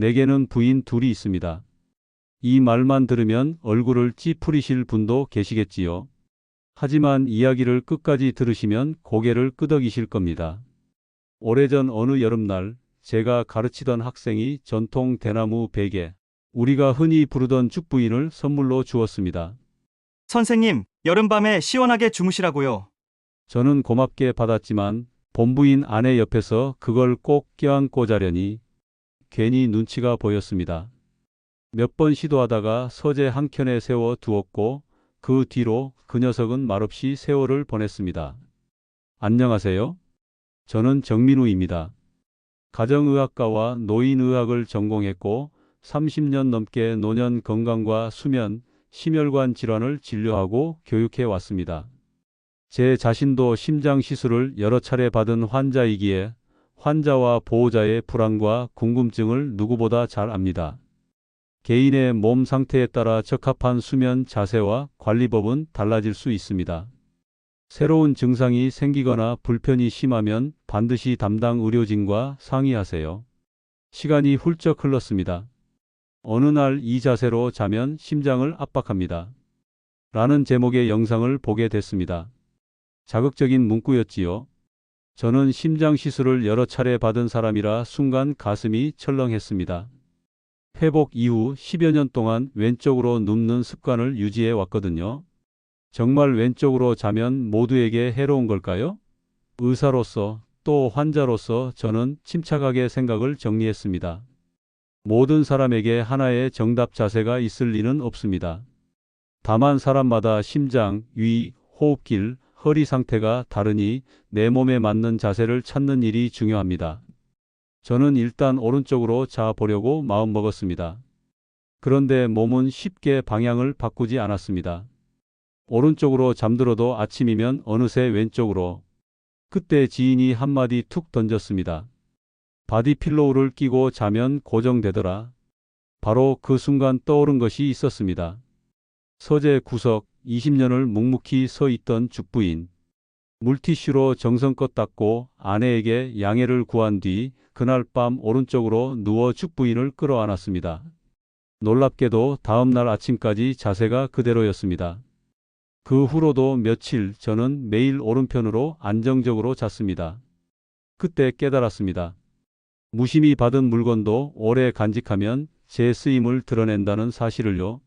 내게는 부인 둘이 있습니다. 이 말만 들으면 얼굴을 찌푸리실 분도 계시겠지요. 하지만 이야기를 끝까지 들으시면 고개를 끄덕이실 겁니다. 오래전 어느 여름날 제가 가르치던 학생이 전통 대나무 베개, 우리가 흔히 부르던 죽부인을 선물로 주었습니다. 선생님, 여름밤에 시원하게 주무시라고요. 저는 고맙게 받았지만 본부인 아내 옆에서 그걸 꼭 껴안고 자려니 괜히 눈치가 보였습니다. 몇 번 시도하다가 서재 한켠에 세워 두었고 그 뒤로 그 녀석은 말없이 세월을 보냈습니다. 안녕하세요. 저는 정민우입니다. 가정의학과와 노인의학을 전공했고 30년 넘게 노년 건강과 수면, 심혈관 질환을 진료하고 교육해 왔습니다. 제 자신도 심장 시술을 여러 차례 받은 환자이기에 환자와 보호자의 불안과 궁금증을 누구보다 잘 압니다. 개인의 몸 상태에 따라 적합한 수면 자세와 관리법은 달라질 수 있습니다. 새로운 증상이 생기거나 불편이 심하면 반드시 담당 의료진과 상의하세요. 시간이 훌쩍 흘렀습니다. 어느 날 이 자세로 자면 심장을 압박합니다. 라는 제목의 영상을 보게 됐습니다. 자극적인 문구였지요. 저는 심장 시술을 여러 차례 받은 사람이라 순간 가슴이 철렁했습니다. 회복 이후 10여 년 동안 왼쪽으로 눕는 습관을 유지해 왔거든요. 정말 왼쪽으로 자면 모두에게 해로운 걸까요? 의사로서 또 환자로서 저는 침착하게 생각을 정리했습니다. 모든 사람에게 하나의 정답 자세가 있을 리는 없습니다. 다만 사람마다 심장, 위, 호흡길, 허리 상태가 다르니 내 몸에 맞는 자세를 찾는 일이 중요합니다. 저는 일단 오른쪽으로 자보려고 마음먹었습니다. 그런데 몸은 쉽게 방향을 바꾸지 않았습니다. 오른쪽으로 잠들어도 아침이면 어느새 왼쪽으로. 그때 지인이 한마디 툭 던졌습니다. 바디필로우를 끼고 자면 고정되더라. 바로 그 순간 떠오른 것이 있었습니다. 서재 구석 20년을 묵묵히 서 있던 죽부인. 물티슈로 정성껏 닦고 아내에게 양해를 구한 뒤 그날 밤 오른쪽으로 누워 죽부인을 끌어안았습니다. 놀랍게도 다음날 아침까지 자세가 그대로였습니다. 그 후로도 며칠 저는 매일 오른편으로 안정적으로 잤습니다. 그때 깨달았습니다. 무심히 받은 물건도 오래 간직하면 제 쓰임을 드러낸다는 사실을요.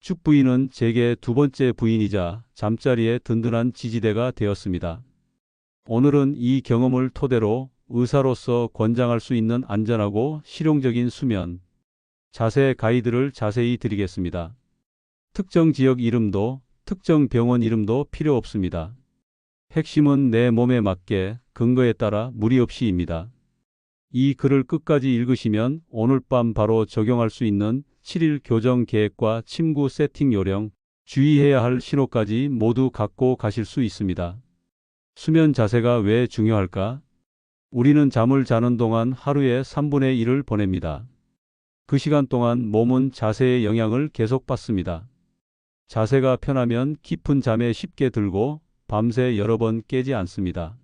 죽부인은 제게 두 번째 부인이자 잠자리에 든든한 지지대가 되었습니다. 오늘은 이 경험을 토대로 의사로서 권장할 수 있는 안전하고 실용적인 수면, 자세 가이드를 자세히 드리겠습니다. 특정 지역 이름도 특정 병원 이름도 필요 없습니다. 핵심은 내 몸에 맞게 근거에 따라 무리 없이입니다. 이 글을 끝까지 읽으시면 오늘 밤 바로 적용할 수 있는 7일 교정 계획과 침구 세팅 요령, 주의해야 할 신호까지 모두 갖고 가실 수 있습니다. 수면 자세가 왜 중요할까? 우리는 잠을 자는 동안 하루의 3분의 1을 보냅니다. 그 시간 동안 몸은 자세의 영향을 계속 받습니다. 자세가 편하면 깊은 잠에 쉽게 들고 밤새 여러 번 깨지 않습니다.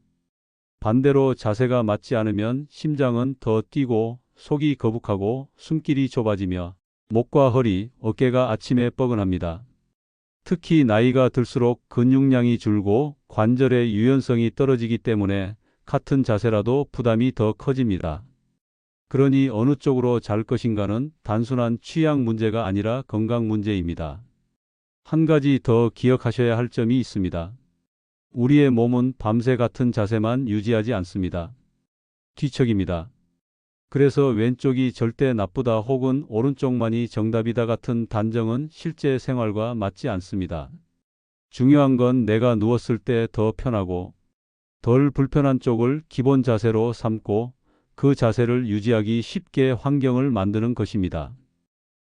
반대로 자세가 맞지 않으면 심장은 더 뛰고 속이 거북하고 숨길이 좁아지며 목과 허리, 어깨가 아침에 뻐근합니다. 특히 나이가 들수록 근육량이 줄고 관절의 유연성이 떨어지기 때문에 같은 자세라도 부담이 더 커집니다. 그러니 어느 쪽으로 잘 것인가는 단순한 취향 문제가 아니라 건강 문제입니다. 한 가지 더 기억하셔야 할 점이 있습니다. 우리의 몸은 밤새 같은 자세만 유지하지 않습니다. 뒤척입니다. 그래서 왼쪽이 절대 나쁘다 혹은 오른쪽만이 정답이다 같은 단정은 실제 생활과 맞지 않습니다. 중요한 건 내가 누웠을 때 더 편하고 덜 불편한 쪽을 기본 자세로 삼고 그 자세를 유지하기 쉽게 환경을 만드는 것입니다.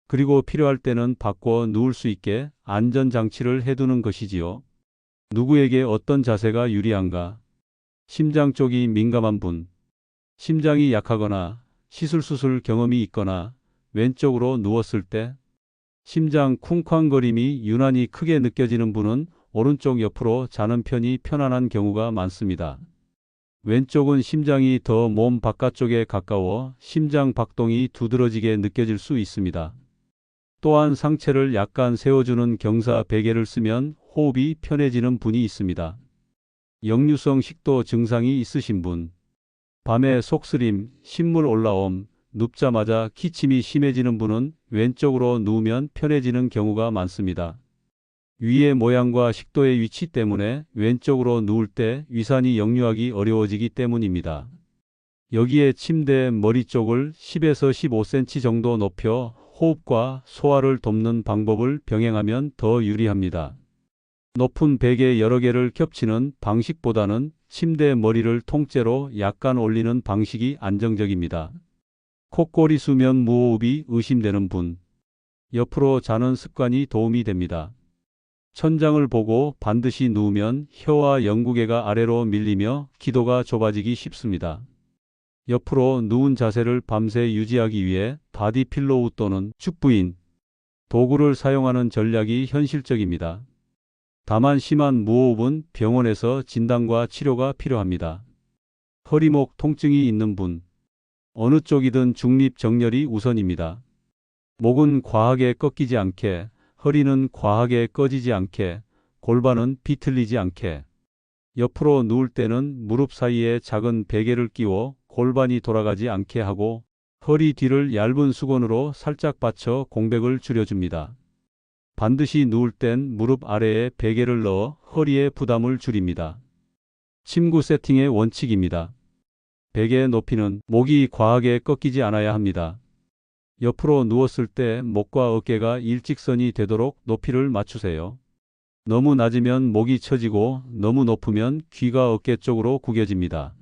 그리고 필요할 때는 바꿔 누울 수 있게 안전장치를 해두는 것이지요. 누구에게 어떤 자세가 유리한가? 심장 쪽이 민감한 분, 심장이 약하거나 시술수술 경험이 있거나 왼쪽으로 누웠을 때 심장 쿵쾅거림이 유난히 크게 느껴지는 분은 오른쪽 옆으로 자는 편이 편안한 경우가 많습니다. 왼쪽은 심장이 더 몸 바깥쪽에 가까워 심장 박동이 두드러지게 느껴질 수 있습니다. 또한 상체를 약간 세워주는 경사 베개를 쓰면 호흡이 편해지는 분이 있습니다. 역류성 식도 증상이 있으신 분, 밤에 속쓰림, 신물 올라옴, 눕자마자 기침이 심해지는 분은 왼쪽으로 누우면 편해지는 경우가 많습니다. 위의 모양과 식도의 위치 때문에 왼쪽으로 누울 때 위산이 역류하기 어려워지기 때문입니다. 여기에 침대 머리 쪽을 10에서 15cm 정도 높여 호흡과 소화를 돕는 방법을 병행하면 더 유리합니다. 높은 베개 여러 개를 겹치는 방식보다는 침대 머리를 통째로 약간 올리는 방식이 안정적입니다. 콧꼬리 수면 무호흡이 의심되는 분, 옆으로 자는 습관이 도움이 됩니다. 천장을 보고 반드시 누우면 혀와 영구개가 아래로 밀리며 기도가 좁아지기 쉽습니다. 옆으로 누운 자세를 밤새 유지하기 위해 바디필로우 또는 축부인 도구를 사용하는 전략이 현실적입니다. 다만 심한 무호흡은 병원에서 진단과 치료가 필요합니다. 허리목 통증이 있는 분, 어느 쪽이든 중립정렬이 우선입니다. 목은 과하게 꺾이지 않게, 허리는 과하게 꺼지지 않게, 골반은 비틀리지 않게. 옆으로 누울 때는 무릎 사이에 작은 베개를 끼워 골반이 돌아가지 않게 하고 허리 뒤를 얇은 수건으로 살짝 받쳐 공백을 줄여줍니다. 반드시 누울 땐 무릎 아래에 베개를 넣어 허리의 부담을 줄입니다. 침구 세팅의 원칙입니다. 베개의 높이는 목이 과하게 꺾이지 않아야 합니다. 옆으로 누웠을 때 목과 어깨가 일직선이 되도록 높이를 맞추세요. 너무 낮으면 목이 처지고 너무 높으면 귀가 어깨 쪽으로 구겨집니다.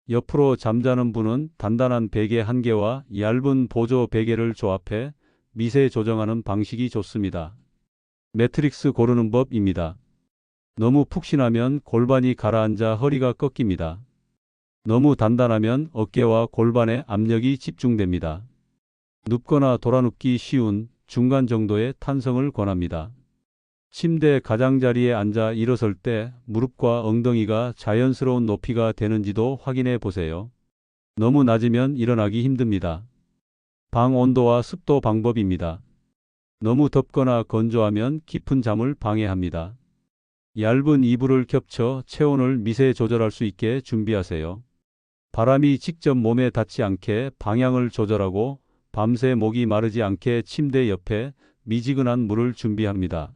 옆으로 잠자는 분은 단단한 베개 한 개와 얇은 보조 베개를 조합해 미세 조정하는 방식이 좋습니다. 매트릭스 고르는 법입니다. 너무 푹신하면 골반이 가라앉아 허리가 꺾입니다. 너무 단단하면 어깨와 골반에 압력이 집중됩니다. 눕거나 돌아눕기 쉬운 중간 정도의 탄성을 권합니다. 침대 가장자리에 앉아 일어설 때 무릎과 엉덩이가 자연스러운 높이가 되는지도 확인해 보세요. 너무 낮으면 일어나기 힘듭니다. 방 온도와 습도 방법입니다. 너무 덥거나 건조하면 깊은 잠을 방해합니다. 얇은 이불을 겹쳐 체온을 미세 조절할 수 있게 준비하세요. 바람이 직접 몸에 닿지 않게 방향을 조절하고 밤새 목이 마르지 않게 침대 옆에 미지근한 물을 준비합니다.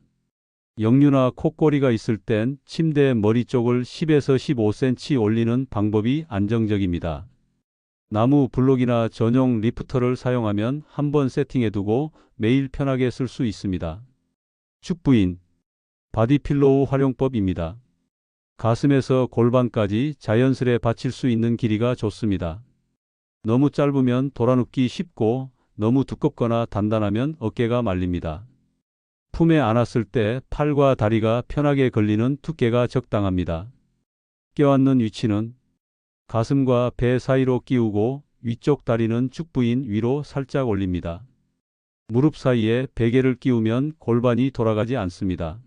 역류나 콧꼬리가 있을 땐 침대 머리 쪽을 10에서 15cm 올리는 방법이 안정적입니다. 나무 블록이나 전용 리프터를 사용하면 한번 세팅해두고 매일 편하게 쓸 수 있습니다. 축부인 바디필로우 활용법입니다. 가슴에서 골반까지 자연스레 받칠 수 있는 길이가 좋습니다. 너무 짧으면 돌아눕기 쉽고 너무 두껍거나 단단하면 어깨가 말립니다. 품에 안았을 때 팔과 다리가 편하게 걸리는 두께가 적당합니다. 껴안는 위치는 가슴과 배 사이로 끼우고 위쪽 다리는 축부인 위로 살짝 올립니다. 무릎 사이에 베개를 끼우면 골반이 돌아가지 않습니다.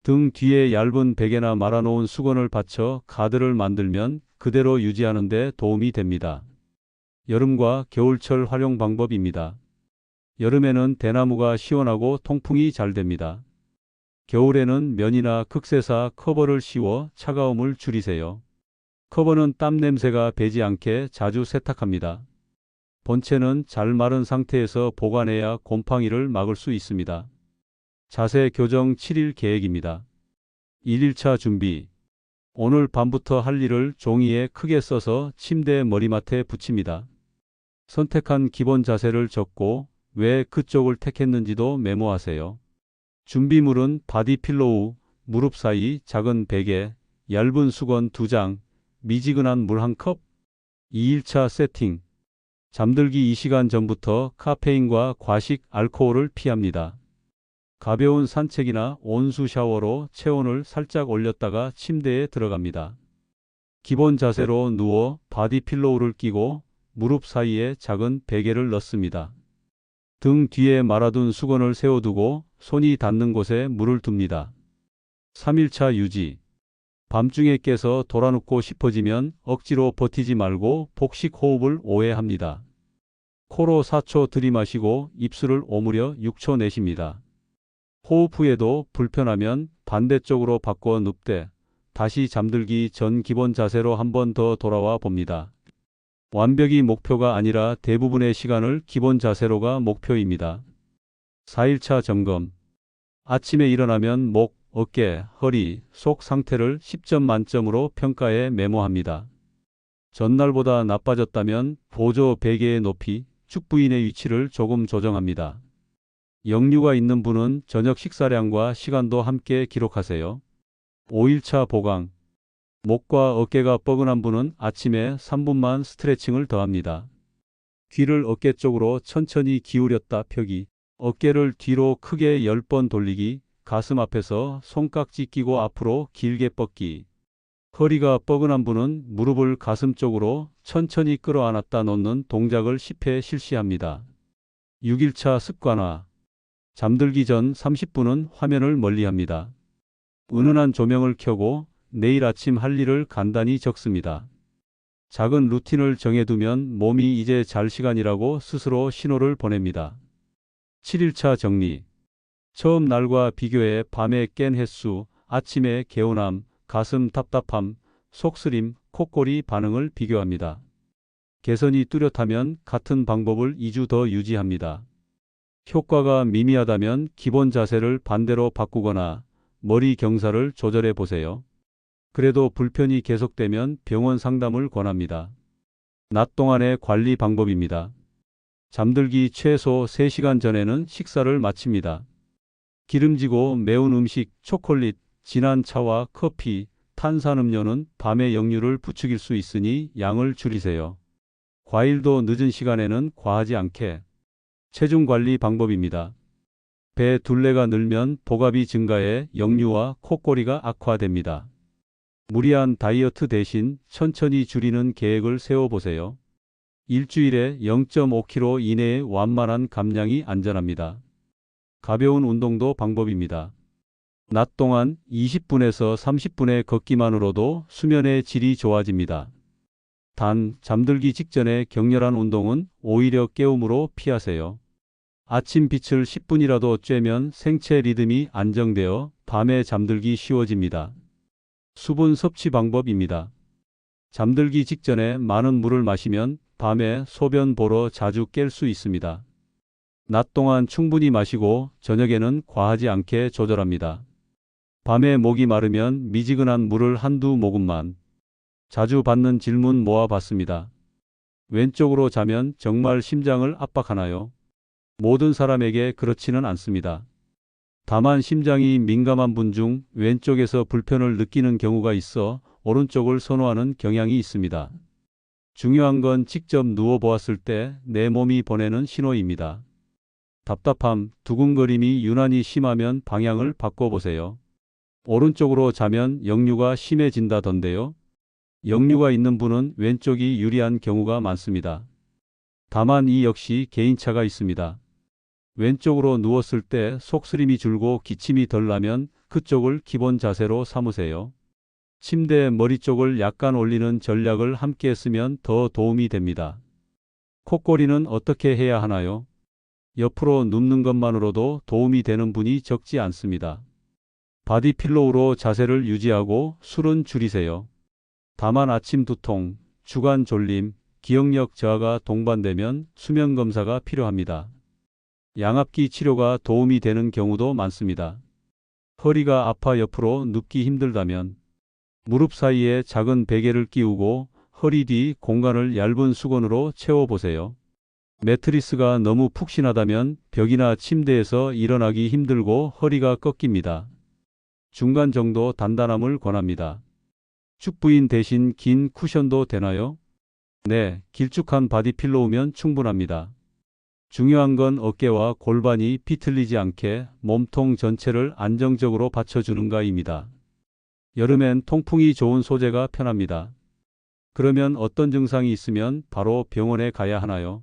등 뒤에 얇은 베개나 말아놓은 수건을 받쳐 가드를 만들면 그대로 유지하는 데 도움이 됩니다. 여름과 겨울철 활용 방법입니다. 여름에는 대나무가 시원하고 통풍이 잘 됩니다. 겨울에는 면이나 극세사 커버를 씌워 차가움을 줄이세요. 커버는 땀 냄새가 배지 않게 자주 세탁합니다. 본체는 잘 마른 상태에서 보관해야 곰팡이를 막을 수 있습니다. 자세 교정 7일 계획입니다. 1일차 준비. 오늘 밤부터 할 일을 종이에 크게 써서 침대 머리맡에 붙입니다. 선택한 기본 자세를 적고 왜 그쪽을 택했는지도 메모하세요. 준비물은 바디필로우, 무릎 사이 작은 베개, 얇은 수건 2장, 미지근한 물 1컵. 2일차 세팅. 잠들기 2시간 전부터 카페인과 과식, 알코올을 피합니다. 가벼운 산책이나 온수 샤워로 체온을 살짝 올렸다가 침대에 들어갑니다. 기본 자세로 누워 바디필로우를 끼고 무릎 사이에 작은 베개를 넣습니다. 등 뒤에 말아둔 수건을 세워두고 손이 닿는 곳에 물을 둡니다. 3일차 유지. 밤중에 깨서 돌아눕고 싶어지면 억지로 버티지 말고 복식 호흡을 오해합니다. 코로 4초 들이마시고 입술을 오므려 6초 내쉽니다. 호흡 후에도 불편하면 반대쪽으로 바꿔 눕되 다시 잠들기 전 기본 자세로 한 번 더 돌아와 봅니다. 완벽이 목표가 아니라 대부분의 시간을 기본 자세로가 목표입니다. 4일차 점검. 아침에 일어나면 목, 어깨, 허리, 속 상태를 10점 만점으로 평가해 메모합니다. 전날보다 나빠졌다면 보조 베개의 높이, 축 부인의 위치를 조금 조정합니다. 역류가 있는 분은 저녁 식사량과 시간도 함께 기록하세요. 5일차 보강. 목과 어깨가 뻐근한 분은 아침에 3분만 스트레칭을 더합니다. 귀를 어깨 쪽으로 천천히 기울였다 펴기, 어깨를 뒤로 크게 10번 돌리기, 가슴 앞에서 손깍지 끼고 앞으로 길게 뻗기. 허리가 뻐근한 분은 무릎을 가슴 쪽으로 천천히 끌어안았다 놓는 동작을 10회 실시합니다. 6일차 습관화. 잠들기 전 30분은 화면을 멀리합니다. 은은한 조명을 켜고 내일 아침 할 일을 간단히 적습니다. 작은 루틴을 정해두면 몸이 이제 잘 시간이라고 스스로 신호를 보냅니다. 7일차 정리. 처음 날과 비교해 밤에 깬 횟수, 아침에 개운함, 가슴 답답함, 속쓰림, 콧골이 반응을 비교합니다. 개선이 뚜렷하면 같은 방법을 2주 더 유지합니다. 효과가 미미하다면 기본 자세를 반대로 바꾸거나 머리 경사를 조절해 보세요. 그래도 불편이 계속되면 병원 상담을 권합니다. 낮 동안의 관리 방법입니다. 잠들기 최소 3시간 전에는 식사를 마칩니다. 기름지고 매운 음식, 초콜릿, 진한 차와 커피, 탄산음료는 밤에 역류를 부추길 수 있으니 양을 줄이세요. 과일도 늦은 시간에는 과하지 않게. 체중 관리 방법입니다. 배 둘레가 늘면 복압이 증가해 역류와 콧골이가 악화됩니다. 무리한 다이어트 대신 천천히 줄이는 계획을 세워보세요. 일주일에 0.5kg 이내의 완만한 감량이 안전합니다. 가벼운 운동도 방법입니다. 낮 동안 20분에서 30분의 걷기만으로도 수면의 질이 좋아집니다. 단, 잠들기 직전에 격렬한 운동은 오히려 깨움으로 피하세요. 아침 빛을 10분이라도 쬐면 생체 리듬이 안정되어 밤에 잠들기 쉬워집니다. 수분 섭취 방법입니다. 잠들기 직전에 많은 물을 마시면 밤에 소변 보러 자주 깰 수 있습니다. 낮 동안 충분히 마시고 저녁에는 과하지 않게 조절합니다. 밤에 목이 마르면 미지근한 물을 한두 모금만. 자주 받는 질문 모아봤습니다. 왼쪽으로 자면 정말 심장을 압박하나요? 모든 사람에게 그렇지는 않습니다. 다만 심장이 민감한 분 중 왼쪽에서 불편을 느끼는 경우가 있어 오른쪽을 선호하는 경향이 있습니다. 중요한 건 직접 누워보았을 때 내 몸이 보내는 신호입니다. 답답함, 두근거림이 유난히 심하면 방향을 바꿔보세요. 오른쪽으로 자면 역류가 심해진다던데요. 역류가 있는 분은 왼쪽이 유리한 경우가 많습니다. 다만 이 역시 개인차가 있습니다. 왼쪽으로 누웠을 때 속쓰림이 줄고 기침이 덜 나면 그쪽을 기본 자세로 삼으세요. 침대 머리 쪽을 약간 올리는 전략을 함께 쓰면 더 도움이 됩니다. 콧골이는 어떻게 해야 하나요? 옆으로 눕는 것만으로도 도움이 되는 분이 적지 않습니다. 바디필로우로 자세를 유지하고 술은 줄이세요. 다만 아침 두통, 주간 졸림, 기억력 저하가 동반되면 수면 검사가 필요합니다. 양압기 치료가 도움이 되는 경우도 많습니다. 허리가 아파 옆으로 눕기 힘들다면 무릎 사이에 작은 베개를 끼우고 허리 뒤 공간을 얇은 수건으로 채워보세요. 매트리스가 너무 푹신하다면 벽이나 침대에서 일어나기 힘들고 허리가 꺾입니다. 중간 정도 단단함을 권합니다. 축 부인 대신 긴 쿠션도 되나요? 네, 길쭉한 바디필로우면 충분합니다. 중요한 건 어깨와 골반이 비틀리지 않게 몸통 전체를 안정적으로 받쳐주는가입니다. 여름엔 통풍이 좋은 소재가 편합니다. 그러면 어떤 증상이 있으면 바로 병원에 가야 하나요?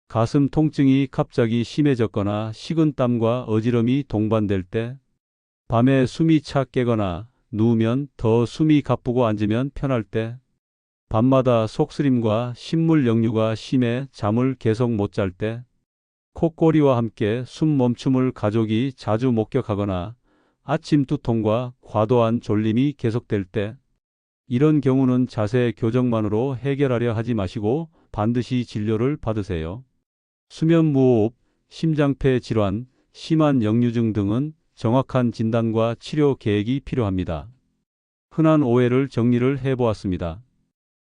가슴 통증이 갑자기 심해졌거나 식은땀과 어지럼이 동반될 때, 밤에 숨이 차 깨거나 누우면 더 숨이 가쁘고 앉으면 편할 때, 밤마다 속쓰림과 신물 역류가 심해 잠을 계속 못 잘 때, 콧꼬리와 함께 숨 멈춤을 가족이 자주 목격하거나 아침 두통과 과도한 졸림이 계속될 때, 이런 경우는 자세 교정만으로 해결하려 하지 마시고 반드시 진료를 받으세요. 수면 무호흡, 심장폐 질환, 심한 역류증 등은 정확한 진단과 치료 계획이 필요합니다. 흔한 오해를 정리를 해보았습니다.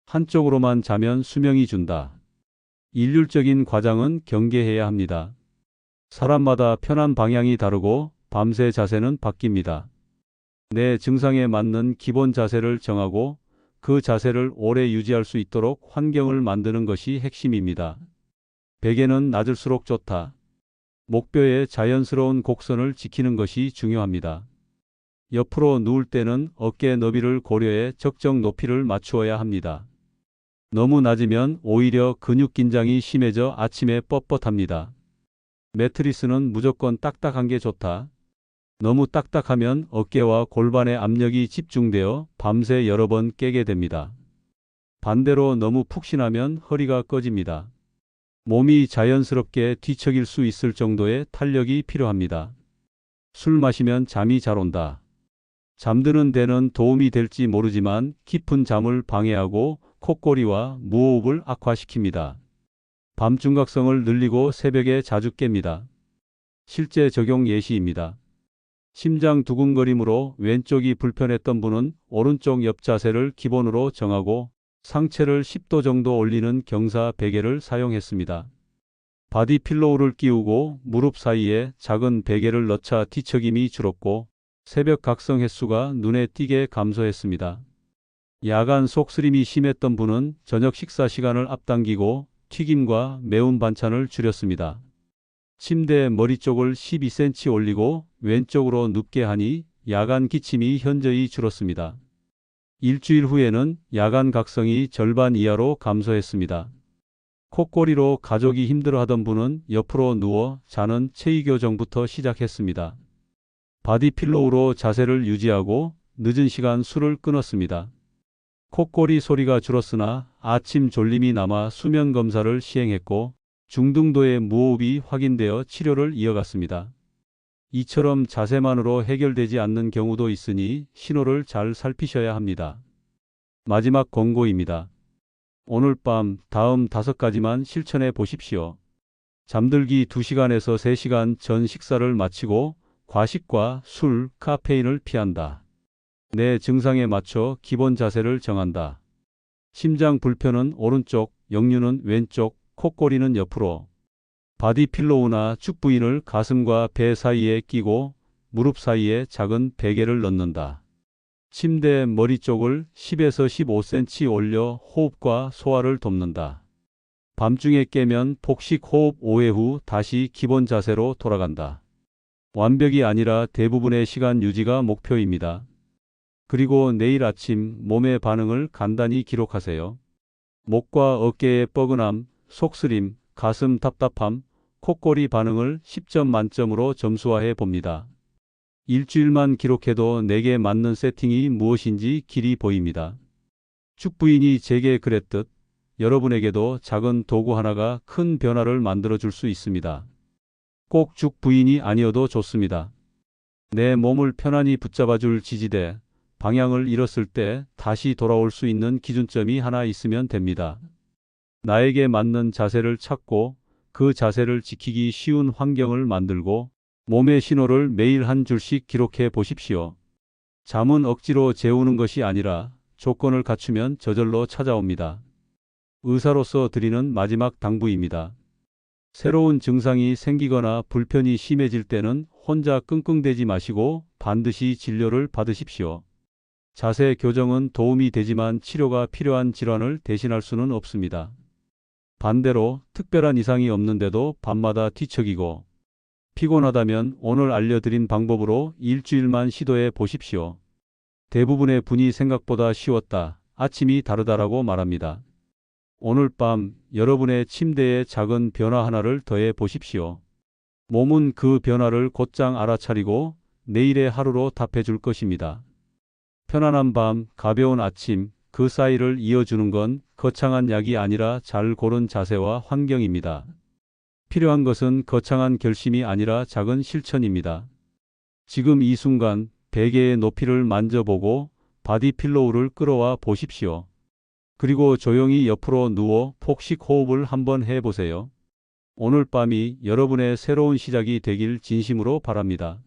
한쪽으로만 자면 수명이 준다. 일률적인 과장은 경계해야 합니다. 사람마다 편한 방향이 다르고 밤새 자세는 바뀝니다. 내 증상에 맞는 기본 자세를 정하고 그 자세를 오래 유지할 수 있도록 환경을 만드는 것이 핵심입니다. 베개는 낮을수록 좋다. 목뼈의 자연스러운 곡선을 지키는 것이 중요합니다. 옆으로 누울 때는 어깨 너비를 고려해 적정 높이를 맞추어야 합니다. 너무 낮으면 오히려 근육 긴장이 심해져 아침에 뻣뻣합니다. 매트리스는 무조건 딱딱한 게 좋다. 너무 딱딱하면 어깨와 골반의 압력이 집중되어 밤새 여러 번 깨게 됩니다. 반대로 너무 푹신하면 허리가 꺼집니다. 몸이 자연스럽게 뒤척일 수 있을 정도의 탄력이 필요합니다. 술 마시면 잠이 잘 온다. 잠드는 데는 도움이 될지 모르지만 깊은 잠을 방해하고 콧꼬리와 무호흡을 악화시킵니다. 밤 중각성을 늘리고 새벽에 자주 깹니다. 실제 적용 예시입니다. 심장 두근거림으로 왼쪽이 불편했던 분은 오른쪽 옆 자세를 기본으로 정하고 상체를 10도 정도 올리는 경사 베개를 사용했습니다. 바디 필로우를 끼우고 무릎 사이에 작은 베개를 넣자 뒤척임이 줄었고 새벽 각성 횟수가 눈에 띄게 감소했습니다. 야간 속쓰림이 심했던 분은 저녁 식사 시간을 앞당기고 튀김과 매운 반찬을 줄였습니다. 침대 머리 쪽을 12cm 올리고 왼쪽으로 눕게 하니 야간 기침이 현저히 줄었습니다. 일주일 후에는 야간 각성이 절반 이하로 감소했습니다. 콧꼬리로 가족이 힘들어하던 분은 옆으로 누워 자는 체위교정부터 시작했습니다. 바디 필로우로 자세를 유지하고 늦은 시간 술을 끊었습니다. 콧꼬리 소리가 줄었으나 아침 졸림이 남아 수면 검사를 시행했고 중등도의 무호흡이 확인되어 치료를 이어갔습니다. 이처럼 자세만으로 해결되지 않는 경우도 있으니 신호를 잘 살피셔야 합니다. 마지막 권고입니다. 오늘 밤 다음 5가지만 실천해 보십시오. 잠들기 2시간에서 3시간 전 식사를 마치고 과식과 술, 카페인을 피한다. 내 증상에 맞춰 기본 자세를 정한다. 심장 불편은 오른쪽, 역류는 왼쪽, 콧꼬리는 옆으로. 바디 필로우나 축 부인을 가슴과 배 사이에 끼고 무릎 사이에 작은 베개를 넣는다. 침대 머리 쪽을 10에서 15cm 올려 호흡과 소화를 돕는다. 밤중에 깨면 복식 호흡 5회 후 다시 기본 자세로 돌아간다. 완벽이 아니라 대부분의 시간 유지가 목표입니다. 그리고 내일 아침 몸의 반응을 간단히 기록하세요. 목과 어깨의 뻐근함, 속쓰림, 가슴 답답함, 콧꼬리 반응을 10점 만점으로 점수화해 봅니다. 일주일만 기록해도 내게 맞는 세팅이 무엇인지 길이 보입니다. 축부인이 제게 그랬듯 여러분에게도 작은 도구 하나가 큰 변화를 만들어 줄 수 있습니다. 꼭 죽부인이 아니어도 좋습니다. 내 몸을 편안히 붙잡아 줄 지지대, 방향을 잃었을 때 다시 돌아올 수 있는 기준점이 하나 있으면 됩니다. 나에게 맞는 자세를 찾고 그 자세를 지키기 쉬운 환경을 만들고 몸의 신호를 매일 한 줄씩 기록해 보십시오. 잠은 억지로 재우는 것이 아니라 조건을 갖추면 저절로 찾아옵니다. 의사로서 드리는 마지막 당부입니다. 새로운 증상이 생기거나 불편이 심해질 때는 혼자 끙끙대지 마시고 반드시 진료를 받으십시오. 자세 교정은 도움이 되지만 치료가 필요한 질환을 대신할 수는 없습니다. 반대로 특별한 이상이 없는데도 밤마다 뒤척이고 피곤하다면 오늘 알려드린 방법으로 일주일만 시도해 보십시오. 대부분의 분이 생각보다 쉬웠다, 아침이 다르다라고 말합니다. 오늘 밤 여러분의 침대에 작은 변화 하나를 더해 보십시오. 몸은 그 변화를 곧장 알아차리고 내일의 하루로 답해 줄 것입니다. 편안한 밤, 가벼운 아침, 그 사이를 이어주는 건 거창한 약이 아니라 잘 고른 자세와 환경입니다. 필요한 것은 거창한 결심이 아니라 작은 실천입니다. 지금 이 순간 베개의 높이를 만져보고 바디 필로우를 끌어와 보십시오. 그리고 조용히 옆으로 누워 폭식 호흡을 한번 해보세요. 오늘 밤이 여러분의 새로운 시작이 되길 진심으로 바랍니다.